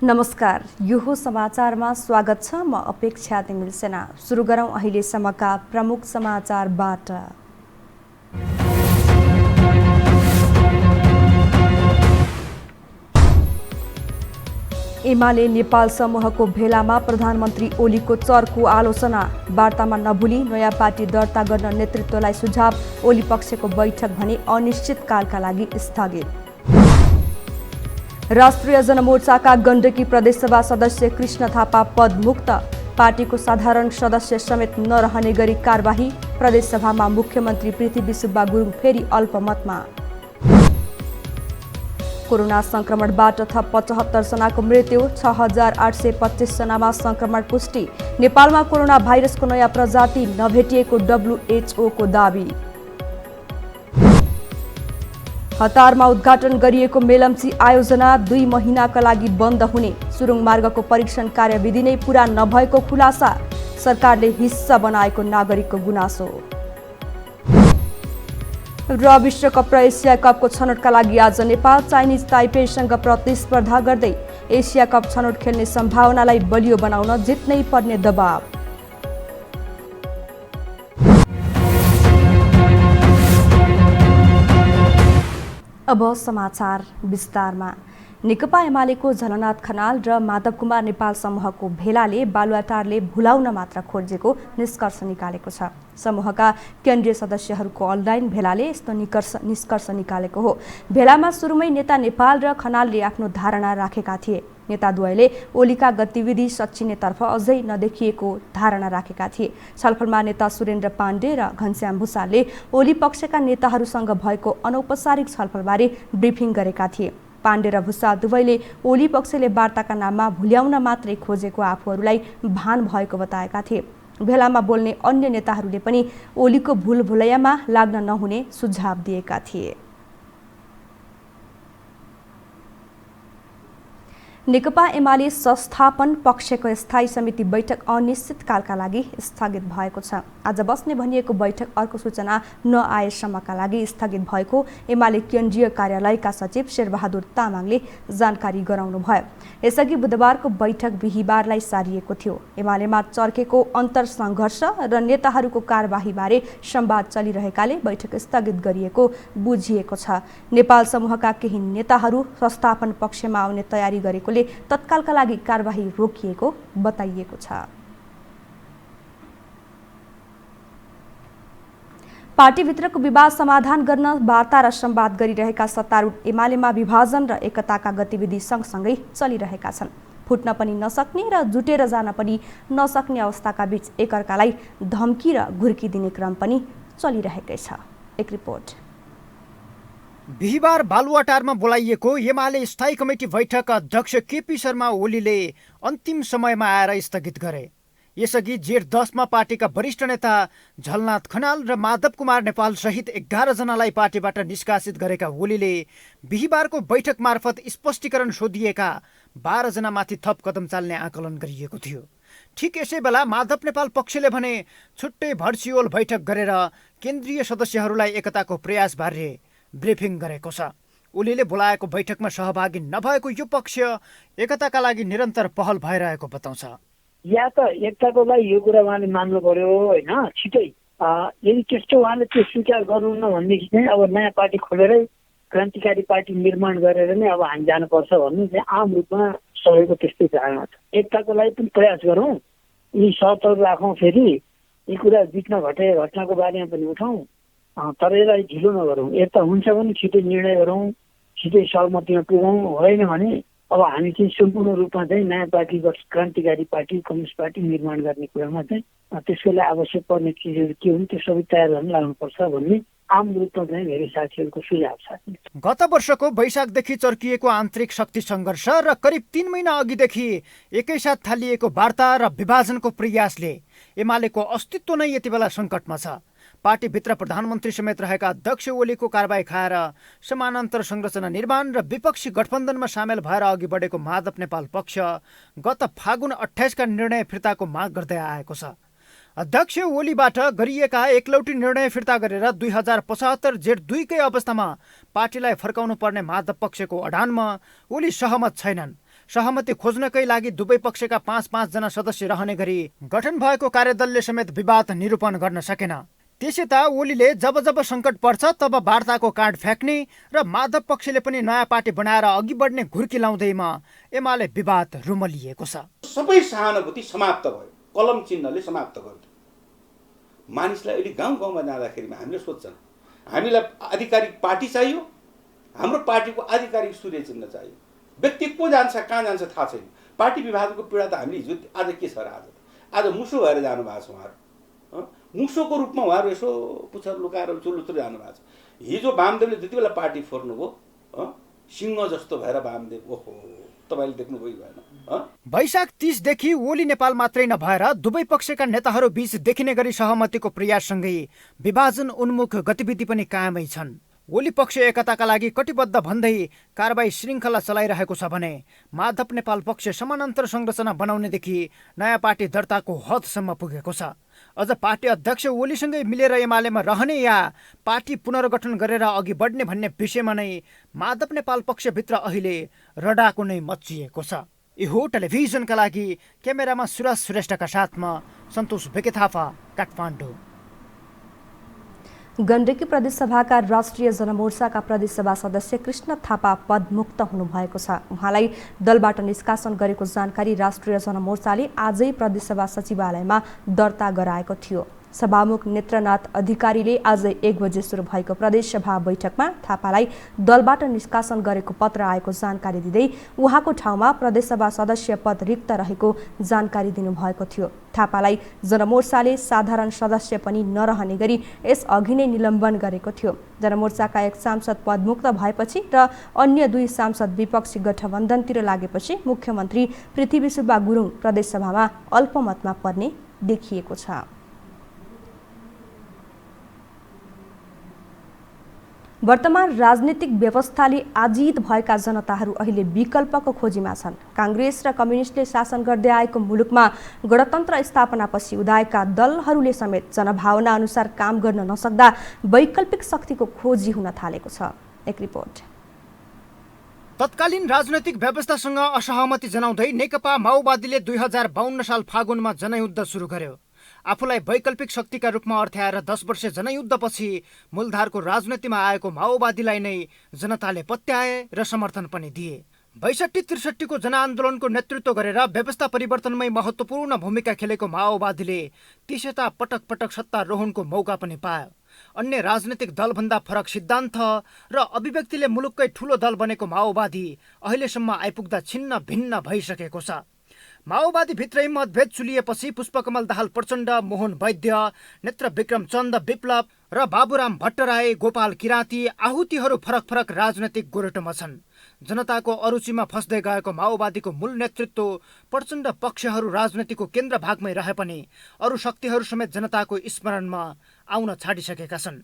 नमस्कार, यो हो समाचारमा स्वागत छ। म अपेक्षा तिमिल सेना। सुरु गरौँ अहिलेसम्मका प्रमुख समाचारबाट। एमाले नेपाल समूहको भेलामा प्रधानमन्त्री ओलीको चर्को आलोचना। वार्तामा नभुली नयाँ पार्टी दर्ता गर्न नेतृत्वलाई सुझाव। ओली पक्षको बैठक भने अनिश्चितकालका लागि स्थगित। राष्ट्रिय जनमोर्चाका गण्डकी प्रदेशसभा सदस्य कृष्ण थापा पदमुक्त। पार्टीको साधारण सदस्य समेत नरहने गरी कारबाही। प्रदेशसभामा मुख्यमन्त्री पृथ्वी सुब्बा गुरुङ फेरि अल्पमतमा। कोरोना संक्रमणबाट थप 75 जनाको मृत्यु। 6825 जनामा संक्रमण पुष्टि। नेपालमा कोरोना भाइरसको नयाँ प्रजाति नभेटिएको WHO को दावी। हतारमा उद्घाटन गरिएको मेलम्ची आयोजना 2 महिनाका लागि बन्द हुने। सुरुङ मार्गको परीक्षण कार्यविधि नै पूरा नभएको खुलासा। सरकारले हिस्सा बनाएको नागरिकको गुनासो। र विश्वकप र एसिया कपको छनौटका लागि आज नेपाल चाइनिज ताइपेसँग प्रतिस्पर्धा गर्दै एसिया कप छनौट खेल्ने सम्भावनालाई बलियो बनाउन जित्नै पर्ने दबाव। अब समाचार विस्तारमा। नेकपा एमालेको झलनाथ खनाल र माधव कुमार नेपाल समूहको भेलाले बालुवाटारले भुलाउन मात्र खोजेको निष्कर्ष निकालेको छ। समूहका केन्द्रीय सदस्यहरूको अनलाइन भेलाले यस्तो निष्कर्ष निकालेको हो। भेलामा सुरुमै नेता नेपाल र खनालले आफ्नो धारणा राखेका थिए। नेताद्वयले ओलीका गतिविधि सच्चिनेतर्फ अझै नदेखिएको धारणा राखेका थिए। छलफलमा नेता सुरेन्द्र पाण्डे र घनश्याम भुसालले ओली पक्षका नेताहरूसँग भएको अनौपचारिक छलफलबारे ब्रिफिङ गरेका थिए। पाण्डे र भुसाल दुवैले ओली पक्षले वार्ताका नाममा भुल्याउन मात्रै खोजेको आफूहरूलाई भान भएको बताएका थिए। भेलामा बोल्ने अन्य नेताहरूले पनि ओलीको भुलभुलैयामा लाग्न नहुने सुझाव दिएका थिए। नेकपा एमाले संस्थापन पक्षको स्थायी समिति बैठक अनिश्चितकालका लागि स्थगित भएको छ। आज बस्ने भनिएको बैठक अर्को सूचना नआएसम्मका लागि स्थगित भएको एमाले केन्द्रीय कार्यालयका सचिव शेरबहादुर तामाङले जानकारी गराउनुभयो। यसअघि बुधबारको बैठक बिहीबारलाई सारिएको थियो। एमालेमा चर्केको अन्तर्सङ्घर्ष र नेताहरूको कारबाहीबारे संवाद चलिरहेकाले बैठक स्थगित गरिएको बुझिएको छ। नेपाल समूहका केही नेताहरू संस्थापन पक्षमा आउने तयारी गरेको तत्कालका लागि कारबाही रोकिएको बताइएको छ। पार्टीभित्रको विवाद समाधान गर्न वार्ता र संवाद गरिरहेका सत्तारूढ एमालेमा विभाजन र एकताका गतिविधि सँगसँगै चलिरहेका छन्। फुट्न पनि नसक्ने र जुटेर जान पनि नसक्ने अवस्थाका बीच एकअर्कालाई धम्की र घुर्की दिने क्रम पनि चलिरहेकै छ। एक रिपोर्ट। बिहीबार बालुवाटारमा बोलाइएको एमाले स्थायी कमिटी बैठक अध्यक्ष केपी शर्मा ओलीले अन्तिम समयमा आएर स्थगित गरे। यसअघि जेठ 10 मा पार्टीका वरिष्ठ नेता झलनाथ खनाल र माधव कुमार नेपाल सहित 11 जनालाई पार्टीबाट निष्कासित गरेका ओलीले बिहीबारको बैठक मार्फत स्पष्टीकरण सोधिएका 12 जनामाथि थप कदम चाल्ने आकलन गरिएको थियो। ठिक यसै बेला माधव नेपाल पक्षले भने छुट्टै भर्चुअल बैठक गरेर केन्द्रीय सदस्यहरूलाई एकताको प्रयास बारे ब्रिफिङ गरेको छ। ओलीले बोलाएको बैठकमा सहभागी नभएको यो पक्ष एकताका लागि निरन्तर पहल भइरहेको बताउँछ। या त एकताको लागि यो कुरा उहाँले मान्नु पर्यो होइन, छिटै। यदि त्यस्तो उहाँले त्यो स्वीकार गर्नुहुन्न भनेदेखि चाहिँ अब नयाँ पार्टी खोलेरै क्रान्तिकारी पार्टी निर्माण गरेर नै अब हामी जानुपर्छ भन्ने चाहिँ आम रूपमा सबैको त्यस्तै धारणा छ। एकताको लागि पनि प्रयास गरौँ, यी शर्तहरू राखौँ, फेरि यी कुरा बित्न घटे घटनाको बारेमा पनि उठाउँ, तर यसलाई ढिलो नगरौँ। एकता हुन्छ भने छिटै निर्णय गरौँ, छिटै सहमतिमा पुगौँ। होइन भने अब हामी चाहिँ सम्पूर्ण रूपमा चाहिँ नयाँ पार्टी क्रान्तिकारी पार्टी कम्युनिस्ट पार्टी निर्माण गर्ने कुरामा चाहिँ त्यसको लागि आवश्यक पर्ने चिजहरू के हुन् त्यो सबै तयार गर्न लाग्नुपर्छ भन्ने आम रूपमा चाहिँ धेरै साथीहरूको सुझाव छ। गत वर्षको वैशाखदेखि चर्किएको आन्तरिक शक्ति सङ्घर्ष र करिब 3 महिना अघिदेखि एकैसाथ थालिएको वार्ता र विभाजनको प्रयासले एमालेको अस्तित्व नै यति बेला सङ्कटमा छ। पार्टीभित्र प्रधानमन्त्री समेत रहेका अध्यक्ष ओलीको कारबाही खाएर समानान्तर संरचना निर्माण र विपक्षी गठबन्धनमा सामेल भएर अघि बढेको माधव नेपाल पक्ष गत फागुन 28 का निर्णय फिर्ताको माग गर्दै आएको छ। अध्यक्ष ओलीबाट गरिएका एकलौटी निर्णय फिर्ता गरेर 2075 जेठ 2 अवस्थामा पार्टीलाई फर्काउनु पर्ने माधव पक्षको अडानमा ओली सहमत छैनन्। सहमति खोज्नकै लागि दुवै पक्षका 5-5 जना सदस्य रहने गरी गठन भएको कार्यदलले समेत विवाद निरूपण गर्न सकेन। त्यसै त ओलीले जब जब सङ्कट पर्छ तब वार्ताको कार्ड फ्याँक्ने र माधव पक्षले पनि नयाँ पार्टी बनाएर अघि बढ्ने घुर्की लाउँदैमा एमाले विवाद रुमलिएको छ। सबै सहानुभूति समाप्त भयो, कलम चिन्हले समाप्त गर्यो। मानिसलाई अहिले गाउँ गाउँमा जाँदाखेरिमा हामीले सोध्छन् हामीलाई आधिकारिक पार्टी चाहियो, हाम्रो पार्टीको आधिकारिक सूर्य चिन्ह चाहियो। व्यक्ति को जान्छ कहाँ जान्छ थाहा छैन। पार्टी विभाजनको पीडा त हामीले हिजो आज के छ र आज मुसो भएर जानुभएको छ उहाँहरू। मुसोको रूपमा उहाँहरू यसो पुच्छर लुकाएर चुलुचुल जानुभएको छ। हिजो वामदेवले जति बेला पार्टी फोर्नुभयो सिंह जस्तो भएर वामदेव ओहो तपाईँले देख्नुभयो भएन। वैशाख 30 देखि ओली नेपाल मात्रै नभएर दुवै पक्षका नेताहरू बीच देखिने गरी सहमतिको प्रयाससँगै विभाजन उन्मुख गतिविधि पनि कायमै छन्। ओली पक्ष एकताका लागि कटिबद्ध भन्दै कारबाही श्रृङ्खला चलाइरहेको छ भने माधव नेपाल पक्ष समानान्तर संरचना बनाउनेदेखि नयाँ पार्टी दर्ताको हदसम्म पुगेको छ। अझ पार्टी अध्यक्ष ओलीसँगै मिलेर एमालेमा रहने या पार्टी पुनर्गठन गरेर अघि बढ्ने भन्ने विषयमा नै माधव नेपाल पक्षभित्र अहिले रडाको नै मच्चिएको छ। यो टेलिभिजनका लागि क्यामेरामा सुरज श्रेष्ठका साथमा सन्तोष बेकेथापा, काठमाडौँ। गण्डकी प्रदेशसभाका राष्ट्रिय जनमोर्चाका प्रदेशसभा सदस्य कृष्ण थापा पदमुक्त हुनुभएको छ। उहाँलाई दलबाट निष्कासन गरेको जानकारी राष्ट्रिय जनमोर्चाले आजै प्रदेशसभा सचिवालयमा दर्ता गराएको थियो। सभामुख नेत्रनाथ अधिकारीले आज 1 बजे सुरु भएको प्रदेशसभा बैठकमा थापालाई दलबाट निष्कासन गरेको पत्र आएको जानकारी दिँदै उहाँको ठाउँमा प्रदेशसभा सदस्य पद रिक्त रहेको जानकारी दिनुभएको थियो। थापालाई जनमोर्चाले साधारण सदस्य पनि नरहने गरी यस अघि नै निलम्बन गरेको थियो। जनमोर्चाका 1 सांसद पदमुक्त भएपछि र अन्य 2 सांसद विपक्षी गठबन्धनतिर लागेपछि मुख्यमन्त्री पृथ्वीसुब्बा गुरुङ प्रदेशसभामा अल्पमतमा पर्ने देखिएको छ। वर्तमान राजनीतिक व्यवस्थाले आजित भएका जनताहरू अहिले विकल्पको खोजीमा छन्। काङ्ग्रेस र कम्युनिस्टले शासन गर्दै आएको मुलुकमा गणतन्त्र स्थापनापछि उदाएका दलहरूले समेत जनभावना अनुसार काम गर्न नसक्दा वैकल्पिक शक्तिको खोजी हुन थालेको छ। एक रिपोर्ट। तत्कालीन राजनैतिक व्यवस्थासँग असहमति जनाउँदै नेकपा माओवादीले 2052 साल फागुनमा जनयुद्ध सुरु गर्यो। आफूलाई वैकल्पिक शक्तिका रूपमा अर्थ्याएर 10 वर्ष जनयुद्धपछि मूलधारको राजनीतिमा आएको माओवादीलाई नै जनताले पत्याए र समर्थन पनि दिए। 62-63 को जनआन्दोलनको नेतृत्व गरेर व्यवस्था परिवर्तनमै महत्त्वपूर्ण भूमिका खेलेको माओवादीले त्यसैता पटक पटक सत्तारोहणको मौका पनि पायो। अन्य राजनीतिक दलभन्दा फरक सिद्धान्त र अभिव्यक्तिले मुलुककै ठूलो दल बनेको माओवादी अहिलेसम्म आइपुग्दा छिन्न भिन्न भइसकेको छ। माओवादी भित्रै मतभेद चुलिएपछि पुष्पकमल दाहाल प्रचण्ड, मोहन वैद्य, नेत्र विक्रम चन्द विप्लव र बाबुराम भट्टराई, गोपाल किराँती आहुतिहरू फरक फरक राजनैतिक गोरेटोमा छन्। जनताको अरुचिमा फस्दै गएको माओवादीको मूल नेतृत्व प्रचण्ड पक्षहरू राजनीतिको केन्द्र भागमै रहे पनि अरू शक्तिहरू समेत जनताको स्मरणमा आउन छाडिसकेका छन्।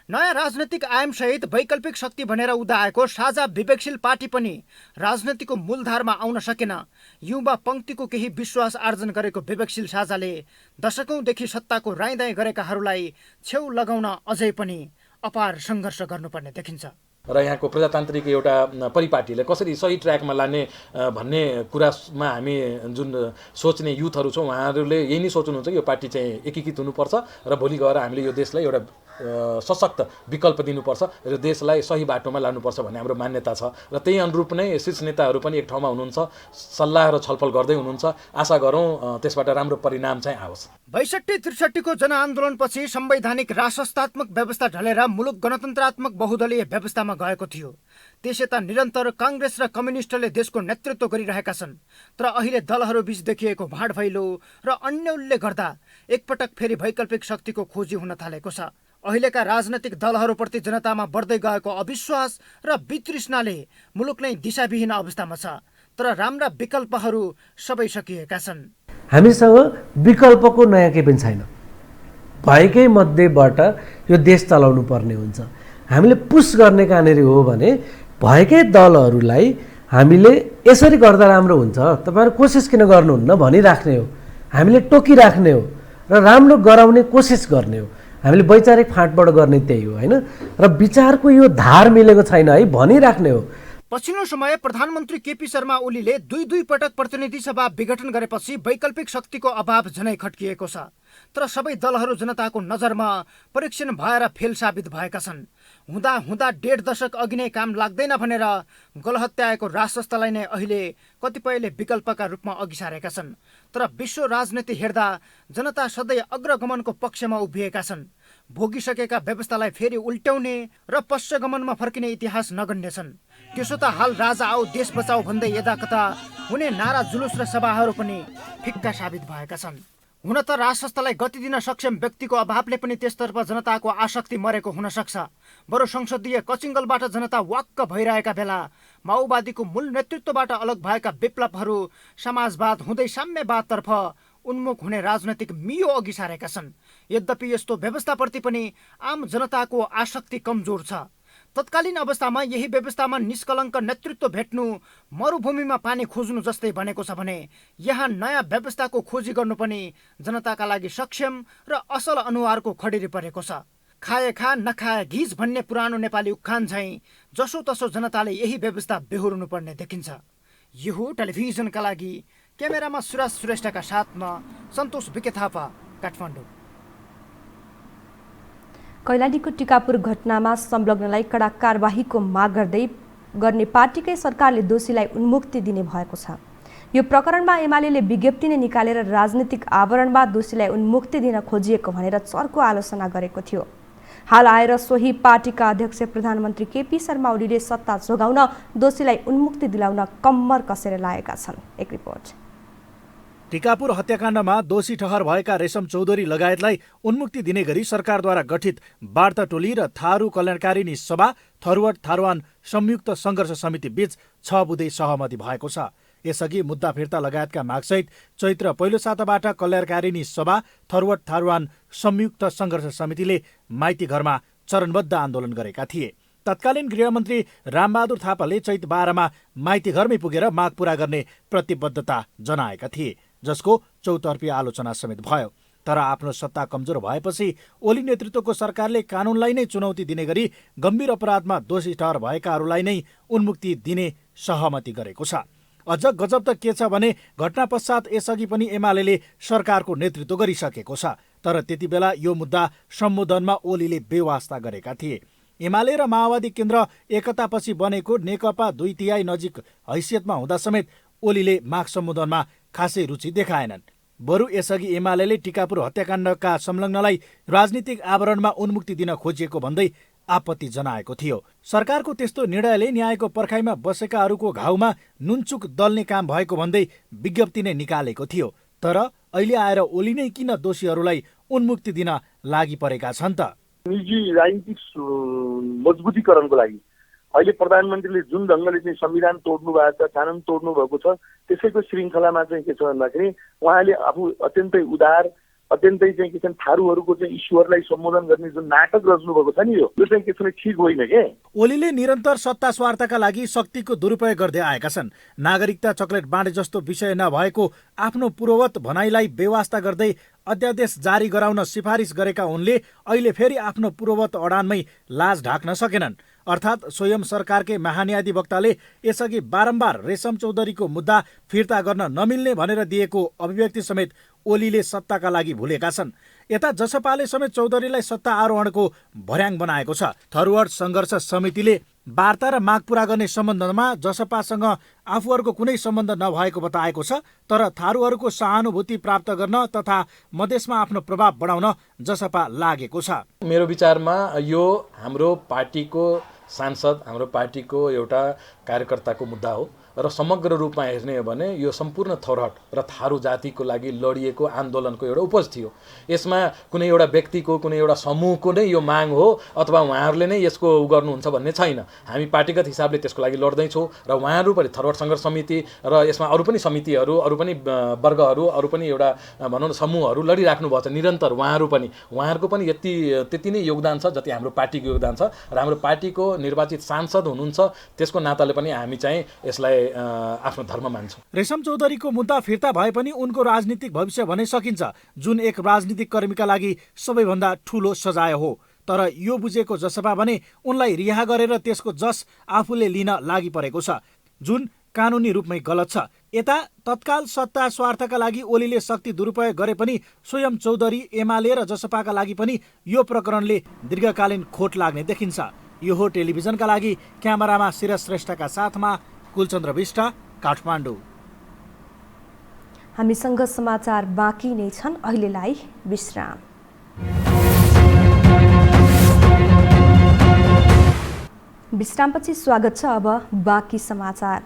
नयाँ राजनैतिक आयामसहित वैकल्पिक शक्ति भनेर उदाएको साझा विवेकशील पार्टी पनि राजनीतिको मूलधारमा आउन सकेन। युवा पंक्तिको केही विश्वास आर्जन गरेको विवेकशील साझाले दशकौंदेखि सत्ताको राइदाइ गरेकाहरूलाई छेउ लगाउन अझै पनि अपार सङ्घर्ष गर्नुपर्ने देखिन्छ। र यहाँको प्रजातान्त्रिक एउटा परिपाटीले कसरी सही ट्र्याकमा लाने भन्ने कुरामा हामी जुन सोच्ने युथहरू छौँ उहाँहरूले यही नै सोच्नुहुन्छ कि यो पार्टी चाहिँ एकीकृत हुनुपर्छ र भोलि गएर हामीले यो देशलाई एउटा सशक्त विकल्प दिनुपर्छ र देशलाई सही बाटोमा लानुपर्छ भन्ने हाम्रो मान्यता छ र त्यही अनुरूप नै शीर्ष नेताहरू पनि एक ठाउँमा हुनुहुन्छ, सल्लाह र छलफल गर्दै हुनुहुन्छ। आशा गरौँ त्यसबाट राम्रो परिणाम चाहिँ आओस्। 62-63 को जनआन्दोलनपछि संवैधानिक राष्ट्रसत्तात्मक व्यवस्था ढलेर मुलुक गणतन्त्रात्मक बहुदलीय व्यवस्थामा गएको थियो। त्यसैता निरन्तर काङ्ग्रेस र कम्युनिस्टले देशको नेतृत्व गरिरहेका छन्। तर अहिले दलहरू बीच देखिएको भाँडफैलो र अन्यलले गर्दा एकपटक फेरि वैकल्पिक शक्तिको खोजी हुन थालेको छ। अहिलेका राजनैतिक दलहरूप्रति जनतामा बढ्दै गएको अविश्वास र वितृष्णाले मुलुक नै दिशाविहीन अवस्थामा छ। तर राम्रा विकल्पहरू सबै सकिएका छन्। हामीसँग विकल्पको नयाँ केही पनि छैन। भएकै मध्येबाट यो देश चलाउनु पर्ने हुन्छ। हामीले पुस गर्ने कहाँनिर हो भने भएकै दलहरूलाई हामीले यसरी गर्दा राम्रो हुन्छ, तपाईँहरू कोसिस किन गर्नुहुन्न भनिराख्ने हो, हामीले टोकिराख्ने हो र राम्रो गराउने कोसिस गर्ने हो। हामीले वैचारिक फाँटबाट गर्ने त्यही हो हैन। र विचारको यो धार मिलेको छैन है भनिराख्ने हो। पछिल्लो समय प्रधानमन्त्री केपी शर्मा ओलीले दुई पटक प्रतिनिधि सभा विघटन गरेपछि वैकल्पिक शक्तिको अभाव झनै खट्किएको छ। तर सबै दलहरू जनताको नजरमा परीक्षण भएर फेल साबित भएका छन्। हुँदा 1.5 दशक अघि नै काम लाग्दैन भनेर गलहत्याएको राजसंस्थालाई नै अहिले कतिपयले विकल्पका रूपमा अघि सारेका छन्। तर विश्व राजनीति हेर्दा जनता सधैँ अग्रगमनको पक्षमा उभिएका छन्। भोगिसकेका व्यवस्थालाई फेरि उल्ट्याउने र पश्चगमनमा फर्किने इतिहास नगण्य छन्। त्यसो त हाल राजा आऊ देश बचाऊ भन्दै यदाकता हुने नारा जुलुस र सभाहरू पनि फिक्का साबित भएका छन्। हुन त राजसंस्थालाई गति दिन सक्षम व्यक्तिको अभावले पनि त्यसतर्फ जनताको आसक्ति मरेको हुन सक्छ। बरु संसदीय कचिङ्गलबाट जनता वाक्क भइरहेका बेला माओवादीको मूल नेतृत्वबाट अलग भएका विप्लवहरू समाजवाद हुँदै साम्यवादतर्फ उन्मुख हुने राजनैतिक मियो अघि सारेका छन्। यद्यपि यस्तो व्यवस्थाप्रति पनि आम जनताको आसक्ति कमजोर छ। तत्कालीन अवस्थामा यही व्यवस्थामा निष्कलङ्क नेतृत्व भेट्नु मरुभूमिमा पानी खोज्नु जस्तै बनेको छ भने यहाँ नयाँ व्यवस्थाको खोजी गर्नु पनि जनताका लागि सक्षम र असल अनुहारको खडेरी परेको छ। खाए खा नखाए घिज भन्ने पुरानो नेपाली उखान झैँ जसो तसो जनताले यही व्यवस्था बेहोर्नु पर्ने देखिन्छ। यो टेलिभिजनका लागि क्यामेरामा सुराज श्रेष्ठका साथमा सन्तोष बिके थापा, काठमाडौँ। कैलालीको टिकापुर घटनामा संलग्नलाई कडा कारबाहीको माग गर्ने पार्टीकै सरकारले दोषीलाई उन्मुक्ति दिने भएको छ। यो प्रकरणमा एमाले विज्ञप्ति नै निकालेर राजनीतिक आवरणमा दोषीलाई उन्मुक्ति दिन खोजिएको भनेर चर्को आलोचना गरेको थियो। हाल आएर सोही पार्टीका अध्यक्ष प्रधानमन्त्री केपी शर्मा ओलीले सत्ता जोगाउन दोषीलाई उन्मुक्ति दिलाउन कम्मर कसेर लागेका छन्। एक रिपोर्ट। टिकापुर हत्याकाण्डमा दोषी ठहर भएका रेशम चौधरी लगायतलाई उन्मुक्ति दिने गरी सरकारद्वारा गठित वार्ता टोली र थारू कल्याणकारिणी सभा थरुवाट थारुवान संयुक्त सङ्घर्ष समिति बीच 6 बुँदे सहमति भएको छ। यसअघि मुद्दा फिर्ता लगायतका मागसहित चैत्र पहिलो साताबाट कल्याणकारिणी सभा थरुवाट थारुवान संयुक्त सङ्घर्ष समितिले माइती घरमा चरणबद्ध आन्दोलन गरेका थिए। तत्कालीन गृहमन्त्री रामबहादुर थापाले चैत 12मा माइती घरमै पुगेर माग पूरा गर्ने प्रतिबद्धता जनाएका थिए, जसको चौतर्फी आलोचना समेत भयो। तर आफ्नो सत्ता कमजोर भएपछि ओली नेतृत्वको सरकारले कानूनलाई नै चुनौती दिने गरी गम्भीर अपराधमा दोषी ठहर भएकाहरूलाई नै उन्मुक्ति दिने सहमति गरेको छ। अझ गजब त के छ भने घटना पश्चात यसअघि पनि एमाले सरकारको नेतृत्व गरिसकेको छ। तर त्यति बेला यो मुद्दा सम्बोधनमा ओलीले बेवास्ता गरेका थिए। एमाले र माओवादी केन्द्र एकतापछि बनेको नेकपा 2/3 नजिक हैसियतमा हुँदा समेत ओलीले माग सम्बोधनमा खासै रुचि देखाएनन्। बरु यसअघि एमाले टिकापुर हत्याकाण्डका संलग्नलाई राजनीतिक आवरणमा उन्मुक्ति दिन खोजिएको भन्दै आपत्ति जनाएको थियो। सरकारको त्यस्तो निर्णयले न्यायको पर्खाइमा बसेकाहरूको घाउमा नुनचुक दल्ने काम भएको भन्दै विज्ञप्ति नै निकालेको थियो। तर अहिले आएर ओली नै किन दोषीहरूलाई उन्मुक्ति दिन लागि परेका छन् त? निजी राजनीतिक मजबुतीकरणको लागि अहिले प्रधानमन्त्रीले जुन ढङ्गले चाहिँ संविधान तोड्नु भएको छ, कानुन तोड्नु भएको छ, त्यसैको श्रृङ्खलामा चाहिँ के छ भन्दाखेरि उहाँले आफू अत्यन्तै उदार, अत्यन्तै चाहिँ के छन् थारूहरूको चाहिँ ईश्वरलाई सम्बोधन गर्ने जुन नाटक रच्नु भएको छ नि, यो चाहिँ के छ ठिक होइन के। ओलीले निरन्तर सत्ता स्वार्थका लागि शक्तिको दुरुपयोग गर्दै आएका छन्। नागरिकता चकलेट बाँडे जस्तो विषय नभएको आफ्नो पूर्ववत भनाइलाई बेवास्ता गर्दै अध्यादेश जारी गराउन सिफारिस गरेका उनले अहिले फेरि आफ्नो पूर्ववत अडानमै लाज ढाक्न सकेनन्। अर्थात् स्वयं सरकारकै महान्यायाधिवक्ताले यसअघि बारम्बार रेशम चौधरीको मुद्दा फिर्ता गर्न नमिल्ने भनेर दिएको अभिव्यक्ति समेत ओलीले सत्ताका लागि भुलेका छन्। यता जसपाले समेत चौधरीलाई सत्ता आरोहणको भर्याङ बनाएको छ। थरुवाट सङ्घर्ष समितिले वार्ता र माग पूरा गर्ने सम्बन्धमा जसपासँग आफूहरूको कुनै सम्बन्ध नभएको बताएको छ। तर थारूहरूको सहानुभूति प्राप्त गर्न तथा मधेसमा आफ्नो प्रभाव बढाउन जसपा लागेको छ। मेरो विचारमा यो हाम्रो पार्टीको सांसद, हाम्रो पार्टीको एउटा कार्यकर्ताको मुद्दा हो र समग्र रूपमा हेर्ने हो भने यो सम्पूर्ण थोरहट र थारू जातिको लागि लडिएको आन्दोलनको एउटा उपज थियो। यसमा कुनै एउटा व्यक्तिको, कुनै एउटा समूहको नै यो माग हो अथवा उहाँहरूले नै यसको गर्नुहुन्छ भन्ने छैन। हामी पार्टीगत हिसाबले त्यसको लागि लड्दैछौँ र उहाँहरू पनि थरुवाट सङ्घर्ष समिति र यसमा अरू पनि समितिहरू, अरू पनि वर्गहरू, अरू पनि एउटा भनौँ न समूहहरू लडिराख्नु भएको छ निरन्तर। उहाँहरूको पनि त्यति नै योगदान छ जति हाम्रो पार्टीको योगदान छ र हाम्रो पार्टीको निर्वाचित सांसद हुनुहुन्छ, त्यसको नाताले पनि हामी चाहिँ यसलाई आफ्नो धर्म मान्छौँ। रेशम चौधरीको मुद्दा फिर्ता भए पनि उनको राजनीतिक भविष्य भनै सकिन्छ, जुन एक राजनीतिक कर्मीका लागि सबैभन्दा ठूलो सजाय हो। तर यो बुझेको जसपा भने उनलाई रिहा गरेर त्यसको जस आफूले लिन लागि परेको छ, जुन कानुनी रूपमै गलत छ। यता तत्काल सत्ता स्वार्थका लागि ओलीले शक्ति दुरुपयोग गरे पनि स्वयं चौधरी, एमाले र जसपाका लागि पनि यो प्रकरणले दीर्घकालीन खोट लाग्ने देखिन्छ। यो हो टेलिभिजनका लागि क्यामेरामा शिरज श्रेष्ठका साथमा कुलचन्द्र विष्ट, काठमाडौँ। हामीसँग समाचार बाँकी नै छन्, अहिलेलाई विश्राम। विश्रामपछि स्वागत छ। अब बाँकी समाचार।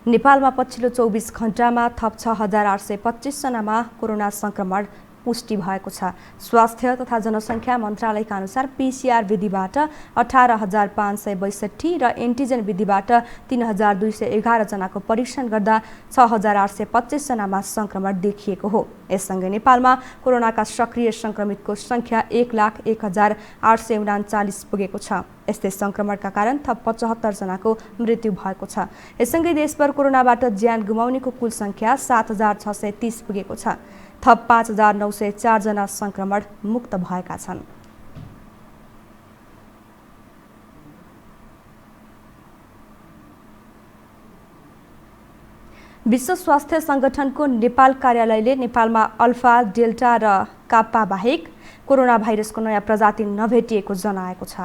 नेपालमा पछिल्लो 24 घण्टामा थप 6,825 जनामा कोरोना संक्रमण पुष्टि भएको छ। स्वास्थ्य तथा जनसङ्ख्या मन्त्रालयका अनुसार पीसीआर विधिबाट 18,562 र एन्टिजेन विधिबाट 3,211 जनाको परीक्षण गर्दा 6,825 जनामा संक्रमण देखिएको हो। यससँगै नेपालमा कोरोनाका सक्रिय संक्रमितको संख्या 1,01,839 पुगेको छ। यस्तै संक्रमणका कारण थप 75 जनाको मृत्यु भएको छ। यससँगै देशभर कोरोनाबाट ज्यान गुमाउनेको कुल संख्या 7,630 पुगेको छ। थप 5,904 जना संक्रमण मुक्त भएका छन्। विश्व स्वास्थ्य संगठनको नेपाल कार्यालयले नेपालमा अल्फा, डेल्टा र काप्पा बाहेक कोरोना भाइरसको नयाँ प्रजाति नभेटिएको जनाएको छ।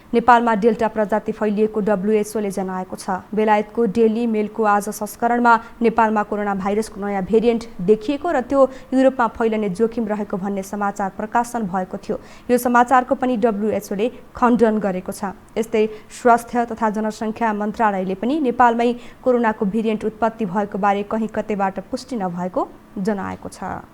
नेपालमा डेल्टा प्रजाति फैलिएको WHOले जनाएको छ। बेलायतको डेली मेलको आज संस्करणमा नेपालमा कोरोना भाइरसको नयाँ भेरिएन्ट देखिएको र त्यो युरोपमा फैलने जोखिम रहेको भन्ने समाचार प्रकाशन भएको थियो। यो समाचारको पनि WHOले खण्डन गरेको छ। यस्तै स्वास्थ्य तथा जनसङ्ख्या मन्त्रालयले पनि नेपालमै कोरोनाको भेरिएन्ट उत्पत्ति भएको बारे कहीँ कतैबाट पुष्टि नभएको जनाएको छ।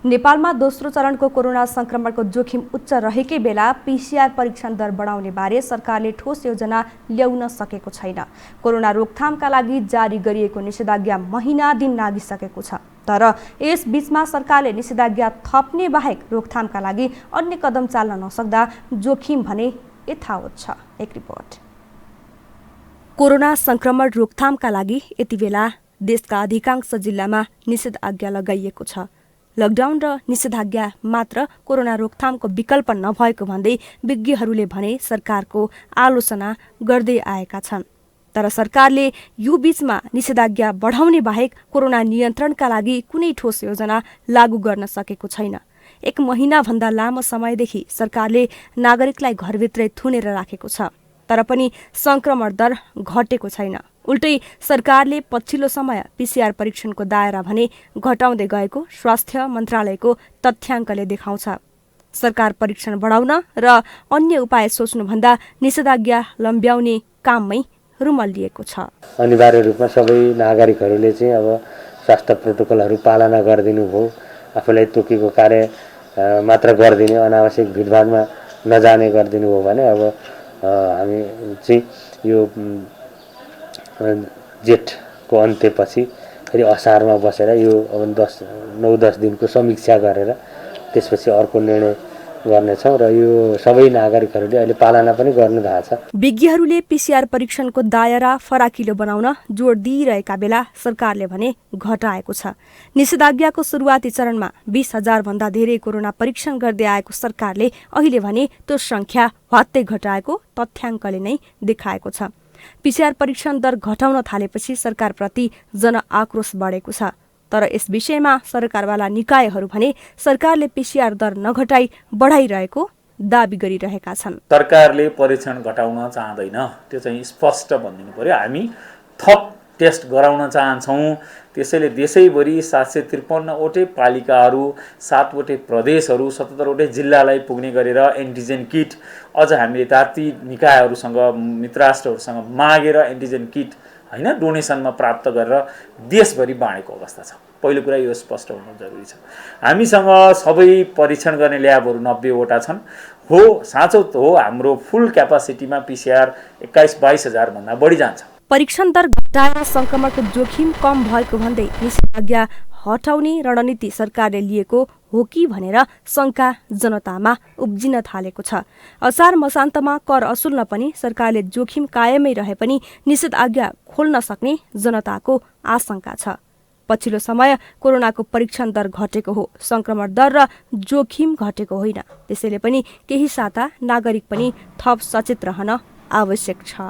नेपालमा दोस्रो चरणको कोरोना संक्रमणको जोखिम उच्च रहेकै बेला पीसीआर परीक्षण दर बढाउने बारे सरकारले ठोस योजना ल्याउन सकेको छैन। कोरोना रोकथामका लागि जारी गरिएको निषेधाज्ञा महिना दिन लागिसकेको छ। तर यस बीचमा सरकारले निषेधाज्ञा थप्ने बाहेक रोकथामका लागि अन्य कदम चाल्न नसक्दा जोखिम भने यथावत छ। एक रिपोर्ट। कोरोना संक्रमण रोकथामका लागि यति बेला देशका अधिकांश जिल्लामा निषेधाज्ञा लगाइएको छ। लकडाउन र निषेधाज्ञा मात्र कोरोना रोकथामको विकल्प नभएको भन्दै विज्ञहरूले भने सरकारको आलोचना गर्दै आएका छन्। तर सरकारले यो बीचमा निषेधाज्ञा बढाउने बाहेक कोरोना नियन्त्रणका लागि कुनै ठोस योजना लागू गर्न सकेको छैन। 1 महिनाभन्दा लामो समयदेखि सरकारले नागरिकलाई घरभित्रै थुनेर राखेको छ। तर पनि संक्रमण दर घटेको छैन। उल्टै सरकारले पछिल्लो समय पीसीआर परीक्षणको दायरा भने घटाउँदै गएको स्वास्थ्य मन्त्रालयको तथ्याङ्कले देखाउँछ। सरकार परीक्षण बढाउन र अन्य उपाय सोच्नुभन्दा निषेधाज्ञा लम्ब्याउने काममै रुमल्लिएको छ। अनिवार्य रूपमा सबै नागरिकहरूले चाहिँ अब स्वास्थ्य प्रोटोकलहरू पालना गरिदिनु भयो। आफूलाई तोकेको कार्य मात्र गरिदिने, अनावश्यक भिडभाडमा नजाने गरिदिनु भयो भने अब हामी चाहिँ यो जेठको अन्त्यपछि फेरि असारमा बसेर यो अब 9-10 दिनको समीक्षा गरेर त्यसपछि अर्को निर्णय गर्नेछौँ र यो सबै नागरिकहरूले अहिले पालना पनि गर्नु भएको छ। विज्ञहरूले पीसीआर परीक्षणको दायरा फराकिलो बनाउन जोड दिइरहेका बेला सरकारले भने घटाएको छ। निषेधाज्ञाको सुरुवाती चरणमा 20,000 भन्दा धेरै कोरोना परीक्षण गर्दै आएको सरकारले अहिले भने त्यो संख्या हत्तै घटाएको तथ्याङ्कले नै देखाएको छ। पीसीआर परीक्षण दर घटाउन थालेपछि सरकारप्रति जनआक्रोश बढेको छ। तर यस विषयमा सरकारवाला निकायहरू भने सरकारले पीसीआर दर नघटाई बढाइरहेको दाबी गरिरहेका छन्। सरकारले परीक्षण घटाउन चाहँदैन, त्यो चाहिँ स्पष्ट भनिदिनु पर्यो। हामी थप टेस्ट गराउन चाहन्छौँ। त्यसैले देशैभरि 753 वटै पालिकाहरू, 7 वटै प्रदेशहरू, 77 वटै जिल्लालाई पुग्ने गरेर एन्टिजेन किट अझ हामीले ताती निकायहरूसँग, मित्रराष्ट्रहरूसँग मागेर एन्टिजेन किट हैन डोनेसनमा प्राप्त गरेर देशभरि बाँडेको अवस्था छ। पहिलो कुरा यो स्पष्ट हुनु जरुरी छ। हामीसँग सबै परीक्षण गर्ने ल्याबहरू 90 वटा छन्। हो, साँचो त हो, हाम्रो फुल क्यापासिटीमा पीसीआर 21-22 हजार भन्दा बढी जान्छ। परीक्षण दर घटाएर संक्रमणको जोखिम कम भएको भन्दै निषेधाज्ञा हटाउने रणनीति सरकारले लिएको हो कि भनेर शंका जनतामा उब्जिन थालेको छ। असार मसान्तमा कर असुल्न पनि सरकारले जोखिम कायमै रहे पनि निषेधाज्ञा खोल्न सक्ने जनताको आशंका छ। पछिल्लो समय कोरोनाको परीक्षण दर घटेको हो, संक्रमण दर र जोखिम घटेको होइन। त्यसैले पनि केही साता नागरिक पनि थप सचेत रहन आवश्यक छ।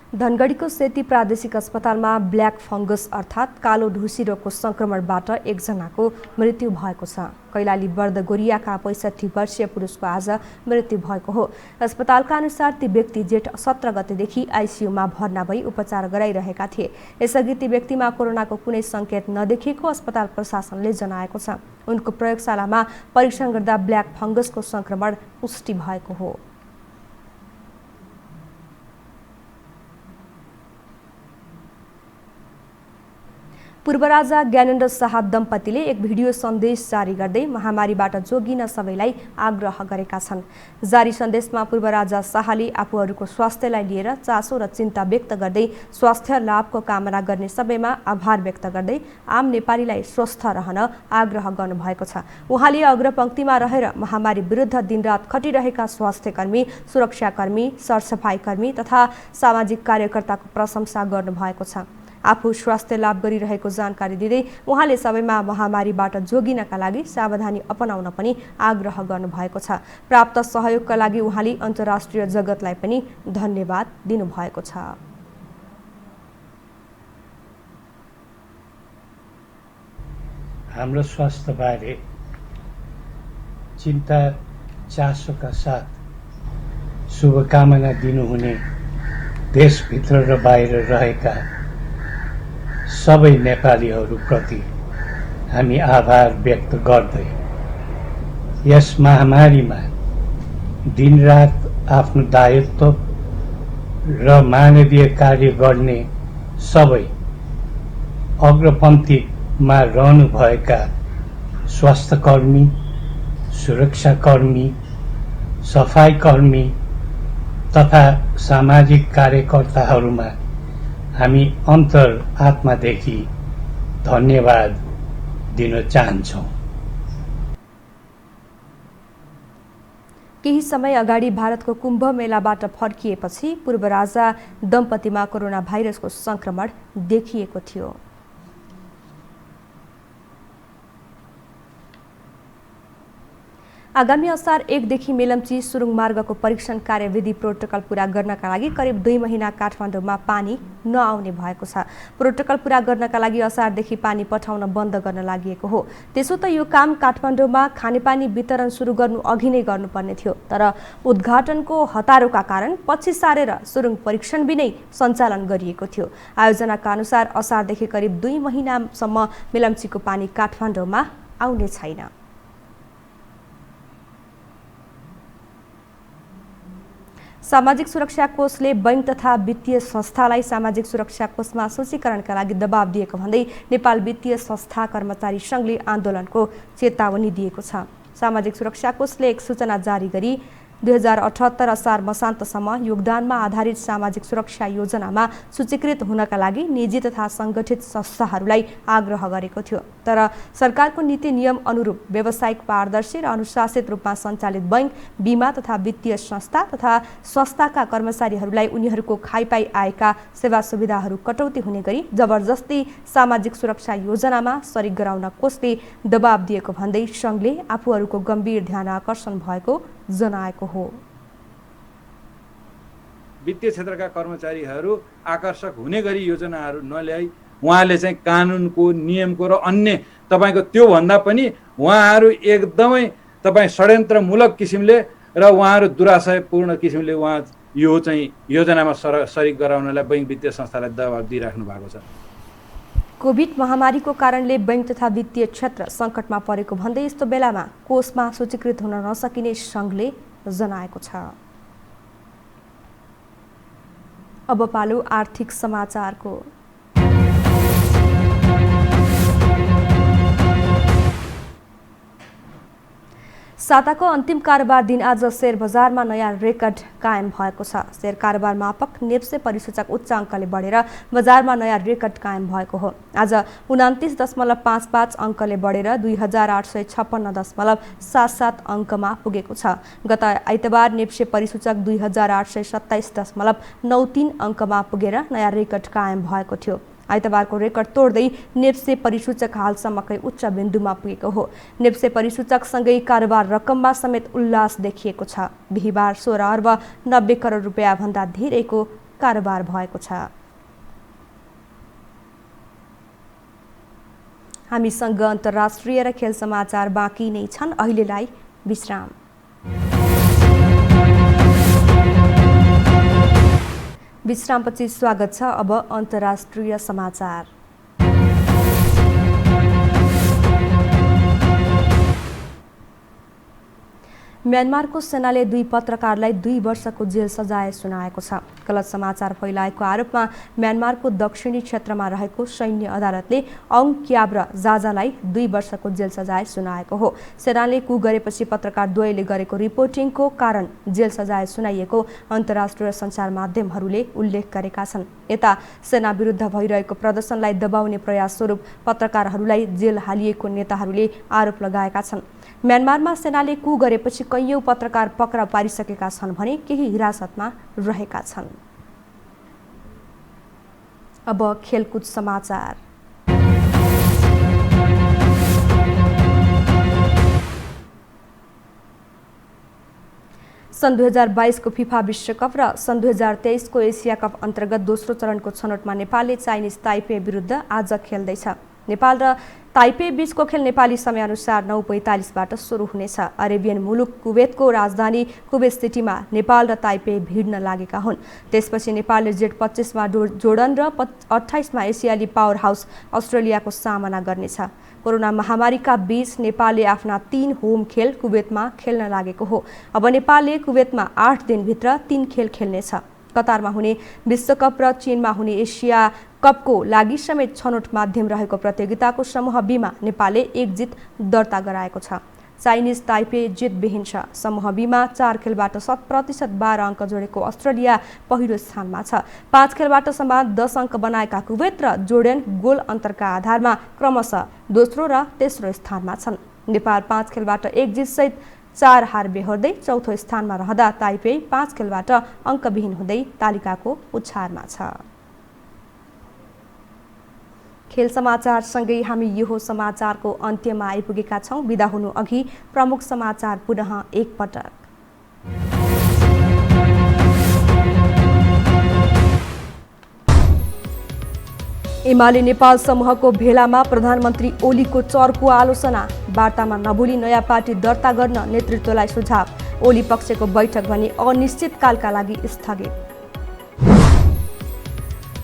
धनगढीको सेती प्रादेशिक अस्पतालमा ब्ल्याक फंगस अर्थात् कालो ढुसी रोगको संक्रमणबाट एकजनाको मृत्यु भएको छ। कैलाली बर्दगोरियाका 65 वर्षीय पुरुषको आज मृत्यु भएको हो। अस्पतालका अनुसार ती व्यक्ति जेठ 17 गतेदेखि आइसियुमा भर्ना भई उपचार गराइरहेका थिए। यसअघि ती व्यक्तिमा कोरोनाको कुनै संकेत नदेखिएको अस्पताल प्रशासनले जनाएको छ। उनको प्रयोगशालामा परीक्षण गर्दा ब्ल्याक फंगसको संक्रमण पुष्टि भएको हो। पूर्व राजा ज्ञानेन्द्र शाह दम्पतिले एक भिडियो सन्देश जारी गर्दै महामारीबाट जोगिन सबैलाई आग्रह गरेका छन्। जारी सन्देशमा पूर्व राजा शाहले आफूहरूको स्वास्थ्यलाई लिएर चासो र चिन्ता व्यक्त गर्दै स्वास्थ्य लाभको कामना गर्ने सबैमा आभार व्यक्त गर्दै आम नेपालीलाई स्वस्थ रहन आग्रह गर्नुभएको छ। उहाँले अग्रपंक्तिमा रहेर महामारी विरुद्ध दिनरात खटिरहेका स्वास्थ्यकर्मी, सुरक्षाकर्मी, सरसफाइकर्मी तथा सामाजिक कार्यकर्ताको प्रशंसा गर्नुभएको छ। आफू स्वास्थ्य लाभ गरिरहेको जानकारी दिँदै उहाँले सबैमा महामारीबाट जोगिनका लागि सावधानी अपनाउन पनि आग्रह गर्नुभएको छ। प्राप्त सहयोगका लागि उहाँले अन्तर्राष्ट्रिय जगतलाई पनि धन्यवाद दिनुभएको छ। हाम्रो स्वास्थ्यबारे चिन्ता चासोका साथ शुभकामना दिनुहुने देशभित्र र बाहिर रहेका सबै नेपालीहरूप्रति हामी आभार व्यक्त गर्दै यस महामारीमा दिनरात आफ्नो दायित्व र मानवीय कार्य गर्ने सबै अग्रपन्थीमा रहनुभएका स्वास्थ्यकर्मी, सुरक्षाकर्मी, सफाइकर्मी तथा सामाजिक कार्यकर्ताहरूमा हामी अन्तर आत्मादेखि धन्यवाद दिन चाहन्छौँ। केही समय अगाडि भारतको कुम्भ मेलाबाट फर्किएपछि पूर्व राजा दम्पतिमा कोरोना भाइरसको संक्रमण देखिएको थियो। आगामी असार 1 देखि मेलम्ची सुरुङ मार्गको परीक्षण कार्यविधि प्रोटोकल पूरा गर्नका लागि करिब 2 महिना काठमाडौँमा पानी नआउने भएको छ। प्रोटोकल पूरा गर्नका लागि असारदेखि पानी पठाउन बन्द गर्न लागि हो। त्यसो त यो काम काठमाडौँमा खानेपानी वितरण सुरु गर्नु अघि नै गर्नुपर्ने थियो, तर उद्घाटनको हतारोका कारण पछि सारेर सुरुङ परीक्षण बिनै सञ्चालन गरिएको थियो। आयोजनाका अनुसार असारदेखि करिब 2 महिनासम्म मेलम्चीको पानी काठमाडौँमा आउने छैन। सामाजिक सुरक्षा कोषले बैंक तथा वित्तीय संस्थालाई सामाजिक सुरक्षा कोषमा सूचीकरणका लागि दबाब दिएको भन्दै नेपाल वित्तीय संस्था कर्मचारी संघले आन्दोलनको चेतावनी दिएको छ। सामाजिक सुरक्षा कोषले एक सूचना जारी गरी 2078 असार मसान्तसम्म योगदानमा आधारित सामाजिक सुरक्षा योजनामा सूचीकृत हुनका लागि निजी तथा संगठित संस्थाहरूलाई आग्रह गरेको थियो। तर सरकारको नीति नियम अनुरूप व्यावसायिक, पारदर्शी र अनुशासित रूपमा सञ्चालित बैंक, बीमा तथा वित्तीय संस्था तथा संस्थाका कर्मचारीहरूलाई उनीहरूको खाइपाई आएका सेवा सुविधाहरू कटौती हुने गरी जबरजस्ती सामाजिक सुरक्षा योजनामा सरिक गराउन कोषले दबाब दिएको भन्दै संघले आफूहरूको गम्भीर ध्यान आकर्षण भएको जनाएको हो। वित्तीय क्षेत्रका कर्मचारीहरू आकर्षक हुने गरी योजनाहरू नल्याई उहाँले चाहिँ कानुनको, नियमको र अन्य तपाईको त्यो भन्दा पनि उहाँहरू एकदमै तपाईँ षड्यन्त्रमूलक किसिमले र उहाँहरू दुराशयपूर्ण किसिमले उहाँ यो चाहिँ योजनामा सरिक गराउनलाई बैंक वित्तीय संस्थालाई दबाब दिइराख्नु भएको छ। कोभिड महामारीको कारणले बैंक तथा वित्तीय क्षेत्र सङ्कटमा परेको भन्दै यस्तो बेलामा कोषमा सूचीकृत हुन नसकिने संघले जनाएको छ। अब पालो आर्थिक समाचारको। साताको अन्तिम कारोबार दिन आज शेयर बजारमा नयाँ रेकर्ड कायम भएको छ। शेयर कारोबार मापक नेप्से परिसूचक उच्च अङ्कले बढेर बजारमा नयाँ रेकर्ड कायम भएको हो। आज 29.55 अङ्कले बढेर 2856.77 अङ्कमा पुगेको छ। गत आइतबार नेप्से परिसूचक 2827.93 अङ्कमा पुगेर नयाँ रेकर्ड कायम भएको थियो। आइतबारको रेकर्ड तोड्दै नेप्से परिसूचक हालसम्मकै उच्च बिन्दुमा पुगेको हो। नेप्से परिसूचकसँगै कारोबार रकममा समेत उल्लास देखिएको छ। बिहिबार 16 अर्ब 90 करोड रुपियाँ भन्दा धेरैको कारोबार भएको छ। हामीसँग अन्तर्राष्ट्रिय र खेल समाचार बाँकी नै छन्। अहिलेलाई विश्राम। विश्रामपछि स्वागत छ। अब अन्तर्राष्ट्रिय समाचार। म्यानमारको सेनाले 2 पत्रकारलाई 2 वर्षको जेल सजाय सुनाएको छ। गलत समाचार फैलाएको आरोपमा म्यानमारको दक्षिणी क्षेत्रमा रहेको सैन्य अदालतले अङ क्याब र जाजालाई 2 वर्षको जेल सजाय सुनाएको हो। सेनाले कु गरेपछि पत्रकार द्वयले गरेको रिपोर्टिङको कारण जेल सजाय सुनाइएको अन्तर्राष्ट्रिय सञ्चार माध्यमहरूले उल्लेख गरेका छन्। यता सेना विरुद्ध भइरहेको प्रदर्शनलाई दबाउने प्रयास स्वरूप पत्रकारहरूलाई जेल हालिएको नेताहरूले आरोप लगाएका छन्। म्यानमारमा सेनाले कु गरेपछि कैयौं पत्रकार पक्राउ पारिसकेका छन् भने केही हिरासतमा रहेका छन्। अब खेलकुद समाचार। सन् 2022 को फिफा विश्वकप र सन् 2023 को एसिया कप अन्तर्गत दोस्रो चरणको छनौटमा नेपालले चाइनिज ताइपे विरुद्ध आज खेल्दैछ। नेपाल र ताइपे बीचको खेल नेपाली समयअनुसार 9:45 बाट सुरु हुनेछ। अरेबियन मुलुक कुवेतको राजधानी कुवेत सिटीमा नेपाल र ताइपे भिड्न लागेका हुन्। त्यसपछि नेपालले जेठ 25 मा जोर्डन र 28 मा एसियाली पावर हाउस अस्ट्रेलियाको सामना गर्नेछ। कोरोना महामारीका बीच नेपालले आफ्ना 3 होम खेल कुवेतमा खेल्न लागेको हो। अब नेपालले कुवेतमा 8 दिनभित्र 3 खेल खेल्नेछ। कतारमा हुने विश्वकप र चीनमा हुने एसिया कपको लागि समेत छनौट माध्यम रहेको प्रतियोगिताको समूह बीमा नेपालले 1 जित दर्ता गराएको छ। चाइनिज ताइपे जितविहीन छ। समूह बीमा 4 खेलबाट 100% 12 अङ्क जोडेको अस्ट्रेलिया पहिलो स्थानमा छ। 5 खेलबाट समान 10 अङ्क बनाएका कुवेत र जोर्डन गोल अन्तरका आधारमा क्रमशः दोस्रो र तेस्रो स्थानमा छन्। नेपाल 5 खेलबाट 1 जितसहित 4 हार बेहोर्दै चौथो स्थानमा रहँदा ताइपे 5 खेलबाट अङ्कविहीन हुँदै तालिकाको उछारमा छ। खेल समाचारसँगै हामी यो समाचारको अन्त्यमा आइपुगेका छौं। बिदा हुनु अघि प्रमुख समाचार पुनः एकपटक। एमाले नेपाल समूहको भेलामा प्रधानमन्त्री ओलीको चर्को आलोचना। वार्तामा नभुली नयाँ पार्टी दर्ता गर्न नेतृत्वलाई सुझाव। ओली पक्षको बैठक भने अनिश्चितकालका लागि स्थगित।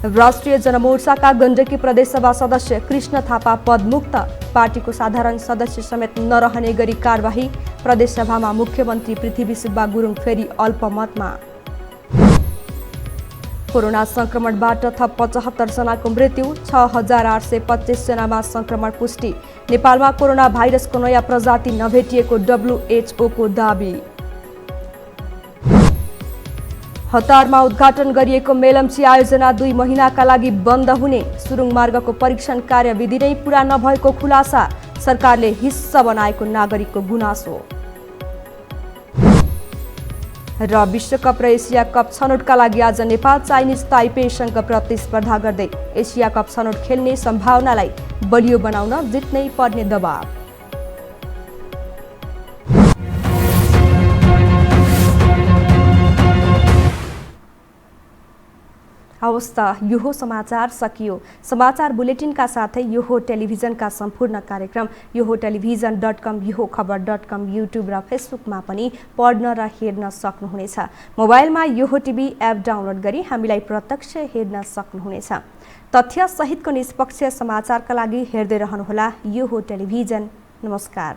राष्ट्रिय जनमोर्चाका गण्डकी प्रदेशसभा सदस्य कृष्ण थापा पदमुक्त। पार्टीको साधारण सदस्य समेत नरहने गरी कारबाही। प्रदेशसभामा मुख्यमन्त्री पृथ्वी सुब्बा गुरुङ फेरि अल्पमतमा। कोरोना संक्रमणबाट थप 75 जनाको मृत्यु। 6825 जनामा संक्रमण पुष्टि। नेपालमा कोरोना भाइरसको नयाँ प्रजाति नभेटिएको WHO को दाबी। हतारमा उद्घाटन गरिएको मेलम्ची आयोजना 2 महिनाका लागि बन्द हुने। सुरुङ मार्गको परीक्षण कार्यविधि नै पूरा नभएको खुलासा। सरकारले हिस्सा बनाएको नागरिकको गुनासो। र विश्वकप र एसिया कप छनौटका लागि आज नेपाल चाइनिज ताइपेसँग प्रतिस्पर्धा गर्दै एसिया कप छनौट खेल्ने सम्भावनालाई बलियो बनाउन जित्नै पर्ने दबाव। हवस् त यो समाचार सकियो। समाचार बुलेटिनका साथै यो टेलिभिजनका सम्पूर्ण कार्यक्रम यो टेलिभिजन.com यो खबर.com युट्युब र फेसबुकमा पनि पढ्न र हेर्न सक्नुहुनेछ। मोबाइलमा यो टिभी एप डाउनलोड गरी हामीलाई प्रत्यक्ष हेर्न सक्नुहुनेछ। तथ्य सहितको निष्पक्ष समाचारका लागि हेर्दै रहनुहोला यो टेलिभिजन। नमस्कार।